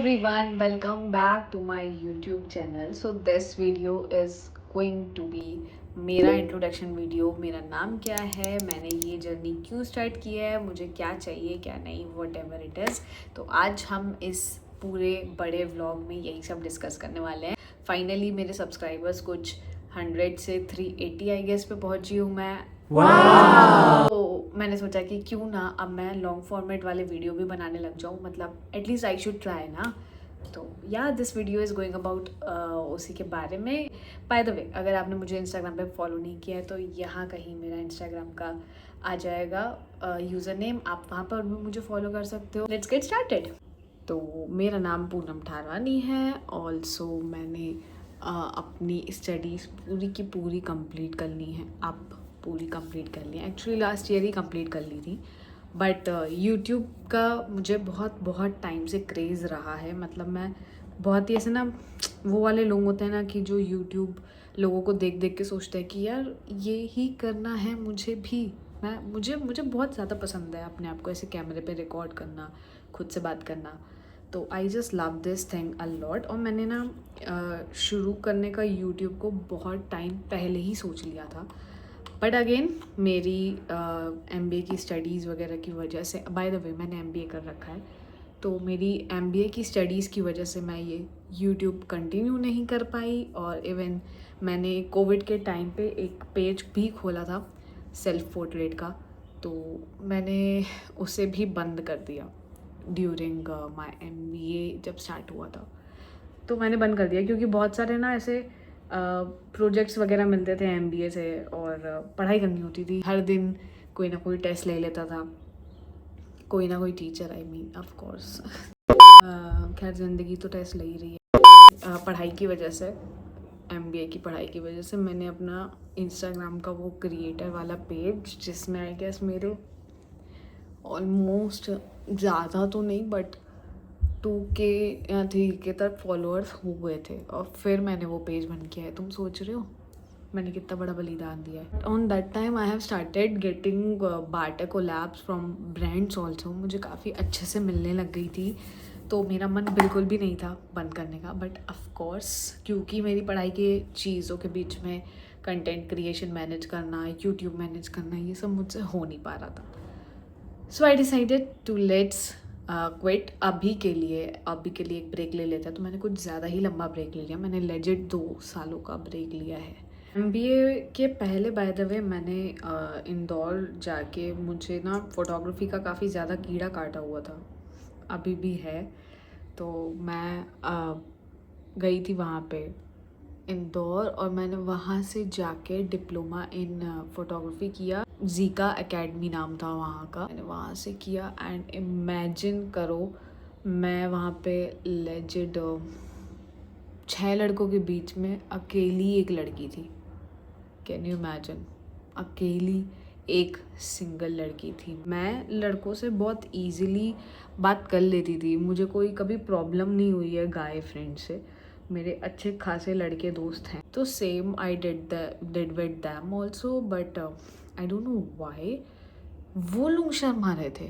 everyone, welcome back to my YouTube channel. So this video is going to be मेरा introduction video. मेरा नाम क्या है, मैंने ये जर्नी क्यों स्टार्ट की है, मुझे क्या चाहिए क्या नहीं, वट एवर इट इज़। तो आज हम इस पूरे बड़े व्लॉग में यही सब डिस्कस करने वाले हैं। फाइनली मेरे सब्सक्राइबर्स कुछ 100 से 380 आई गेस पे पहुंची हूँ मैं। तो मैंने सोचा कि क्यों ना अब मैं लॉन्ग फॉर्मेट वाले वीडियो भी बनाने लग जाऊँ, मतलब एटलीस्ट आई शुड ट्राई ना। तो या this video is going about उसी के बारे में। बाय द वे, अगर आपने मुझे इंस्टाग्राम पे फॉलो नहीं किया है तो यहाँ कहीं मेरा इंस्टाग्राम का आ जाएगा यूज़र नेम, आप वहाँ पर भी मुझे फॉलो कर सकते हो। Let's get started. तो मेरा नाम पूनम ठारवानी है। ऑल्सो मैंने अपनी स्टडीज़ पूरी की पूरी कंप्लीट करनी है, अब पूरी कंप्लीट कर ली है। एक्चुअली लास्ट ईयर ही कंप्लीट कर ली थी, बट यूट्यूब का मुझे बहुत बहुत टाइम से क्रेज़ रहा है। मतलब मैं बहुत ही ऐसे ना, वो वाले लोग होते हैं ना कि जो यूट्यूब लोगों को देख देख के सोचते हैं कि यार ये ही करना है मुझे भी। मुझे बहुत ज़्यादा पसंद है अपने आप को ऐसे कैमरे पे रिकॉर्ड करना, खुद से बात करना। तो I just love this thing a lot. और मैंने ना शुरू करने का यूट्यूब को बहुत टाइम पहले ही सोच लिया था, बट अगेन मेरी MBA की स्टडीज़ वगैरह की वजह से, बाय द वे मैंने MBA कर रखा है, तो मेरी MBA की स्टडीज़ की वजह से मैं ये यूट्यूब कंटिन्यू नहीं कर पाई। और इवन मैंने कोविड के टाइम पे एक पेज भी खोला था सेल्फ पोर्ट्रेट का, तो मैंने उसे भी बंद कर दिया ड्यूरिंग माई MBA जब स्टार्ट हुआ था। तो मैंने बंद कर दिया क्योंकि बहुत सारे ना ऐसे प्रोजेक्ट्स वगैरह मिलते थे MBA से, और पढ़ाई करनी होती थी। हर दिन कोई ना कोई टेस्ट ले लेता था, कोई ना कोई teacher, I mean of course. खैर ज़िंदगी तो टेस्ट ले ही रही है। पढ़ाई की वजह से, MBA की पढ़ाई की वजह से मैंने अपना इंस्टाग्राम का वो क्रिएटर वाला पेज, जिसमें आई गेस मेरे ऑलमोस्ट ज़्यादा तो नहीं बट 2K या 3K तक फॉलोअर्स हुए थे, और फिर मैंने वो पेज बंद किया है। तुम सोच रहे हो मैंने कितना बड़ा बलिदान दिया है। On that time I have started getting barter collabs from brands also. मुझे काफ़ी अच्छे से मिलने लग गई थी, तो मेरा मन बिल्कुल भी नहीं था बंद करने का। बट ऑफकोर्स क्योंकि मेरी पढ़ाई के चीज़ों के बीच में कंटेंट क्रिएशन मैनेज करना, यूट्यूब मैनेज करना, ये सब मुझसे हो नहीं पा रहा था। So I decided to let's quit. अभी के लिए एक ब्रेक ले लेते हैं। तो मैंने कुछ ज़्यादा ही लंबा ब्रेक ले लिया। मैंने लेजिट 2 सालों का ब्रेक लिया है। MBA के पहले बाय द वे मैंने इंदौर जाके, मुझे ना फ़ोटोग्राफी का काफ़ी ज़्यादा कीड़ा काटा हुआ था, अभी भी है। तो मैं गई थी वहाँ पे इंदौर, और मैंने वहाँ से जाके डिप्लोमा इन फोटोग्राफी किया। जीका एकेडमी नाम था वहाँ का, मैंने वहाँ से किया। एंड इमेजिन करो, मैं वहाँ पे लेजिड 6 लड़कों के बीच में अकेली एक लड़की थी। कैन यू इमेजिन, अकेली एक सिंगल लड़की थी। मैं लड़कों से बहुत इजीली बात कर लेती थी, मुझे कोई कभी प्रॉब्लम नहीं हुई है गाय फ्रेंड से। मेरे अच्छे खासे लड़के दोस्त हैं, तो same I did with them also. But I don't know why वो लोग शर्मा रहे थे।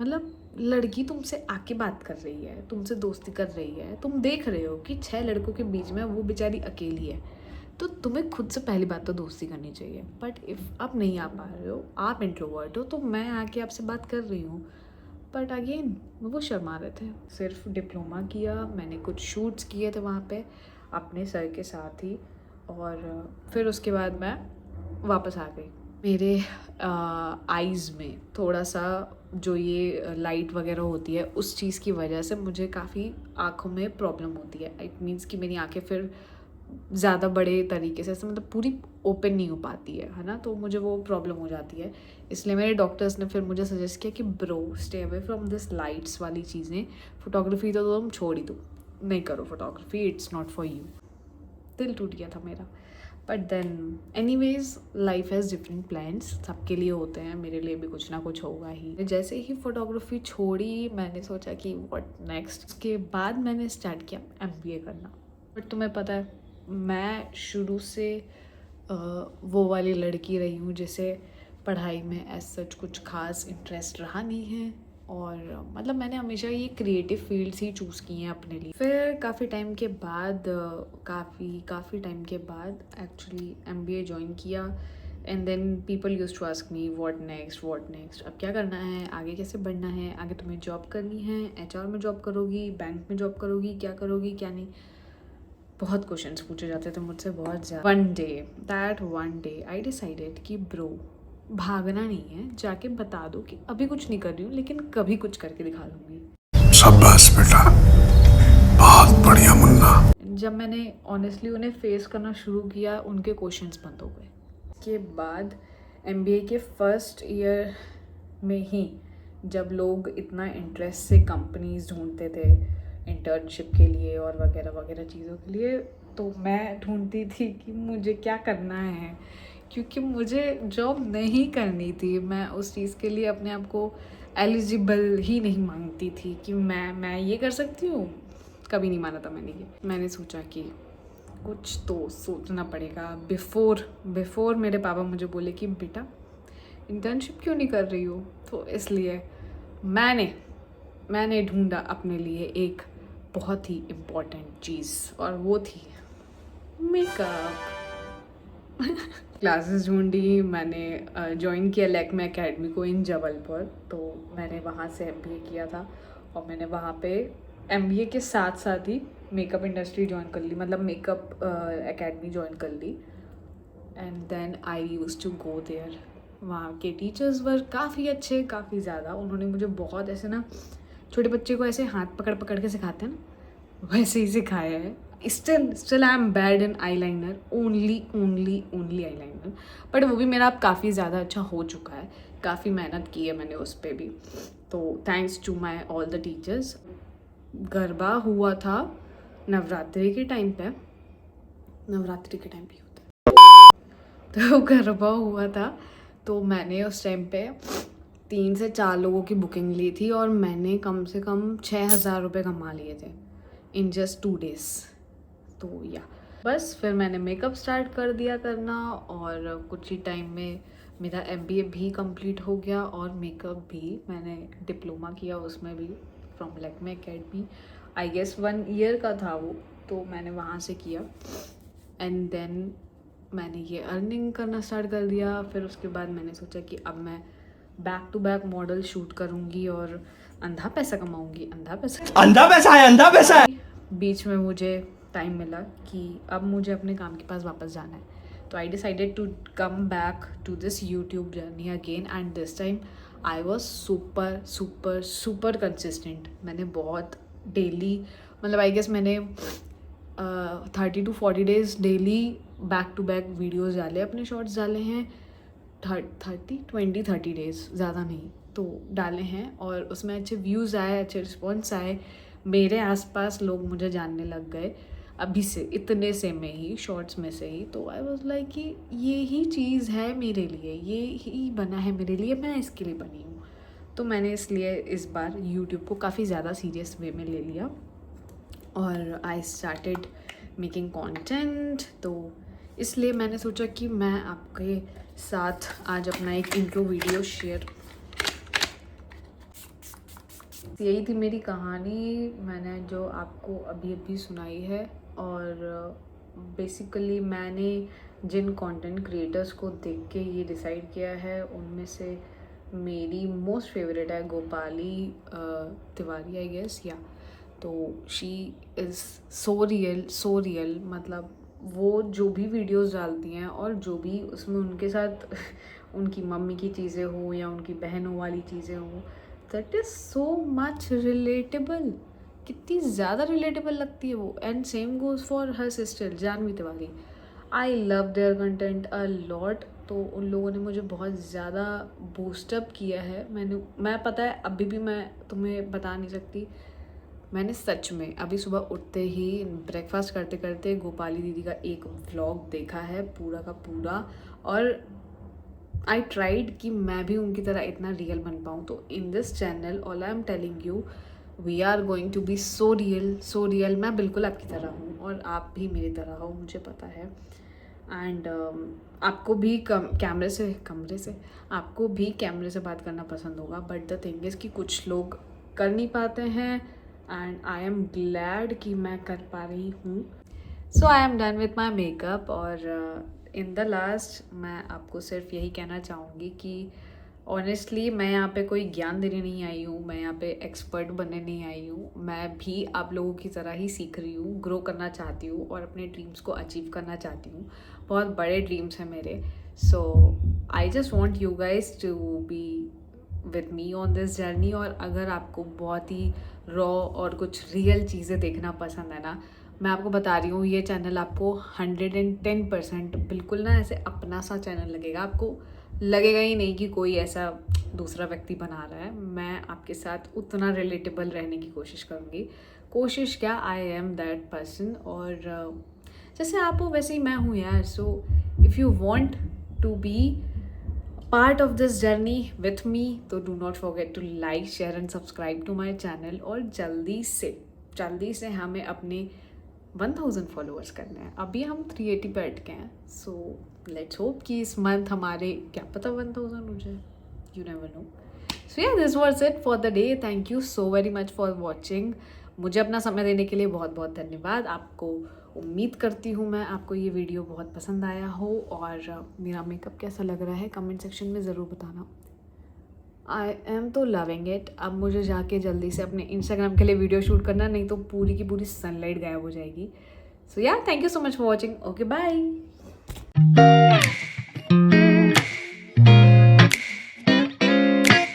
मतलब लड़की तुमसे आके बात कर रही है, तुमसे दोस्ती कर रही है, तुम देख रहे हो कि 6 लड़कों के बीच में वो बेचारी अकेली है, तो तुम्हें खुद से पहली बात तो दोस्ती करनी चाहिए। बट इफ़ आप नहीं आ पा रहे हो, आप इंट्रोवर्ट हो, तो मैं आके आपसे बात कर रही हूँ, बट अगेन वो शर्मा रहे थे। सिर्फ डिप्लोमा किया मैंने, कुछ शूट्स किए थे वहाँ पे अपने सर के साथ ही, और फिर उसके बाद मैं वापस आ गई। मेरे आइज़ में थोड़ा सा जो ये लाइट वगैरह होती है, उस चीज़ की वजह से मुझे काफ़ी आँखों में प्रॉब्लम होती है। इट मीन्स कि मेरी आँखें फिर ज़्यादा बड़े तरीके से, ऐसे मतलब पूरी ओपन नहीं हो पाती है ना, तो मुझे वो प्रॉब्लम हो जाती है। इसलिए मेरे डॉक्टर्स ने फिर मुझे सजेस्ट किया कि bro stay away from this lights वाली चीज़ें, फोटोग्राफी तो तुम छोड़ ही दो, नहीं करो photography, it's not for you. दिल टूट गया था मेरा। But then anyways life has different plans, सबके लिए होते हैं, मेरे लिए भी कुछ ना कुछ होगा ही। जैसे ही फोटोग्राफी छोड़ी, मैंने सोचा कि व्हाट नेक्स्ट। उसके बाद मैंने स्टार्ट किया MBA करना। बट तुम्हें पता है, मैं शुरू से वो वाली लड़की रही हूँ जिसे पढ़ाई में एज सच कुछ खास इंटरेस्ट रहा नहीं है। और मतलब मैंने हमेशा ये क्रिएटिव फील्ड्स ही चूज़ की हैं अपने लिए। फिर काफ़ी टाइम के बाद काफ़ी टाइम के बाद एक्चुअली MBA ज्वाइन किया and then people use to ask me what next, अब क्या करना है, आगे कैसे बढ़ना है, आगे तुम्हें जॉब करनी है, HR में जॉब करोगी, बैंक में जॉब करोगी, क्या करोगी क्या नहीं, बहुत क्वेश्चंस पूछे जाते थे मुझसे बहुत ज़्यादा। वन डे आई डिसाइडेड कि ब्रो भागना नहीं है, जाके बता दो कि अभी कुछ नहीं कर रही हूँ लेकिन कभी कुछ करके दिखा दूँगी। शाबाश बेटा, बहुत बढ़िया मुन्ना। जब मैंने ऑनेस्टली उन्हें फेस करना शुरू किया उनके क्वेश्चंस बंद हो गए। के बाद MBA के फर्स्ट ईयर में ही जब लोग इतना इंटरेस्ट से कंपनीज ढूंढते थे इंटर्नशिप के लिए और वगैरह वगैरह चीज़ों के लिए, तो मैं ढूंढती थी कि मुझे क्या करना है, क्योंकि मुझे जॉब नहीं करनी थी। मैं उस चीज़ के लिए अपने आप को एलिजिबल ही नहीं मानती थी कि मैं ये कर सकती हूँ। कभी नहीं माना था मैंने ये। मैंने सोचा कि कुछ तो सोचना पड़ेगा बिफोर मेरे पापा मुझे बोले कि बेटा इंटर्नशिप क्यों नहीं कर रही हो। तो इसलिए मैंने ढूंढा अपने लिए एक बहुत ही इम्पोर्टेंट चीज़ और वो थी मेकअप। क्लासेस ढूंढी, मैंने ज्वाइन किया लैक्मे एकेडमी को इन जबलपुर। तो मैंने वहाँ से MBA किया था और मैंने वहाँ पे MBA के साथ साथ ही मेकअप इंडस्ट्री ज्वाइन कर ली, मतलब मेकअप एकेडमी ज्वाइन कर ली। And then I use to go there. वहाँ के टीचर्स वर काफ़ी अच्छे, काफ़ी ज़्यादा। उन्होंने मुझे बहुत ऐसे ना, छोटे बच्चे को ऐसे हाथ पकड़ पकड़ के सिखाते हैं ना, वैसे ही सिखाया है। Still I am bad in eyeliner, only eyeliner, but वो भी मेरा अब काफ़ी ज़्यादा अच्छा हो चुका है। काफ़ी मेहनत की है मैंने उस पर भी, तो thanks to my all the teachers. Garba हुआ था नवरात्रि के टाइम पे ही होता है। तो गरबा हुआ था, तो मैंने उस टाइम पे 3 से 4 लोगों की बुकिंग ली थी और मैंने कम से कम 6,000 रुपये कमा लिए थे इन जस्ट 2 days। तो या बस फिर मैंने मेकअप स्टार्ट कर दिया करना और कुछ ही टाइम में मेरा MBA भी कंप्लीट हो गया और मेकअप भी मैंने डिप्लोमा किया उसमें भी from Lakme academy. I guess 1 year का था वो, तो मैंने वहाँ से किया एंड देन मैंने ये अर्निंग करना स्टार्ट कर दिया। फिर उसके बाद मैंने सोचा कि अब मैं back to back model shoot करूँगी और अंधा पैसा कमाऊँगी। अंधा पैसा है। बीच में मुझे टाइम मिला कि अब मुझे अपने काम के पास वापस जाना है, तो I decided to come back to this YouTube journey again and this time I was super consistent. मैंने बहुत डेली, मतलब आई गेस मैंने 30 to 40 days daily back to back videos डाले, अपने शॉर्ट्स डाले हैं। 30 days, ज़्यादा नहीं, तो डाले हैं और उसमें अच्छे व्यूज़ आए, अच्छे रिस्पॉन्स आए। मेरे आसपास लोग मुझे जानने लग गए अभी से, इतने से में ही, शॉर्ट्स में से ही। तो आई वाज लाइक कि ये ही चीज़ है मेरे लिए, ये ही बना है मेरे लिए, मैं इसके लिए बनी हूँ। तो मैंने इसलिए इस बार यूट्यूब को काफ़ी ज़्यादा सीरियस वे में ले लिया और आई स्टार्टेड मेकिंग कंटेंट। तो इसलिए मैंने सोचा कि मैं आपके साथ आज अपना एक इंट्रो वीडियो शेयर। यही थी मेरी कहानी, मैंने जो आपको अभी अभी सुनाई है। और बेसिकली मैंने जिन कंटेंट क्रिएटर्स को देख के ये डिसाइड किया है, उनमें से मेरी मोस्ट फेवरेट है गोपाली तिवारी, आई गेस, या। तो शी इज़ सो रियल, मतलब वो जो भी वीडियोस डालती हैं और जो भी उसमें उनके साथ उनकी मम्मी की चीज़ें हो या उनकी बहनों वाली चीज़ें हो, that is so much relatable, कितनी ज़्यादा रिलेटेबल लगती है वो। एंड सेम गोज़ फॉर हर sister Janvi Tiwari. I love their content a lot. तो उन लोगों ने मुझे बहुत ज़्यादा बूस्टअप किया है। मैं पता है अभी भी मैं तुम्हें बता नहीं सकती, मैंने सच में अभी सुबह उठते ही ब्रेकफास्ट करते करते गोपाली दीदी का एक व्लॉग देखा है पूरा का पूरा, और आई ट्राइड कि मैं भी उनकी तरह इतना रियल बन पाऊँ। तो in this channel all I am telling you, we are going to be so real. मैं बिल्कुल आपकी तरह हूँ और आप भी मेरी तरह हो, मुझे पता है। एंड आपको भी कैमरे से आपको भी कैमरे से बात करना पसंद होगा, बट द थिंग इज़ कि कुछ लोग कर नहीं पाते हैं एंड आई एम ग्लैड कि मैं कर पा रही हूँ. So I am done with my makeup और इन द लास्ट मैं आपको सिर्फ यही कहना चाहूँगी कि ऑनेस्टली मैं यहाँ पे कोई ज्ञान देने नहीं आई हूँ, मैं यहाँ पे एक्सपर्ट बनने नहीं आई हूँ. मैं भी आप लोगों की तरह ही सीख रही हूँ, ग्रो करना चाहती हूँ और अपने ड्रीम्स को अचीव करना चाहती हूँ. बहुत बड़े ड्रीम्स हैं मेरे. So I just want you guys to be with me on this journey. और अगर आपको बहुत ही रॉ और कुछ रियल चीज़ें देखना पसंद है ना, मैं आपको बता रही हूँ ये चैनल आपको 110% बिल्कुल ना ऐसे अपना सा चैनल लगेगा. आपको लगेगा ही नहीं कि कोई ऐसा दूसरा व्यक्ति बना रहा है. मैं आपके साथ उतना रिलेटेबल रहने की कोशिश करूँगी. कोशिश क्या, आई एम दैट पर्सन. और जैसे आप हो वैसे ही मैं हूँ यार. So if you want to be part of this journey with me तो do not forget to like, share and subscribe to my channel. और जल्दी से हमें अपने 1000 फॉलोअर्स करने हैं. अभी हम 380 पे अटके हैं. सो लेट्स होप कि इस मंथ हमारे क्या पता 1000 हो जाए. You never know. So yeah this was it for the day. Thank you so very much for watching. मुझे अपना समय देने के लिए बहुत बहुत धन्यवाद. आपको उम्मीद करती हूँ मैं आपको ये वीडियो बहुत पसंद आया हो. और मेरा मेकअप कैसा लग रहा है कमेंट सेक्शन में ज़रूर बताना. आई एम तो लविंग इट. अब मुझे जाके जल्दी से अपने इंस्टाग्राम के लिए वीडियो शूट करना, नहीं तो पूरी की पूरी सनलाइट गायब हो जाएगी. So yeah thank you so much for watching. Okay bye.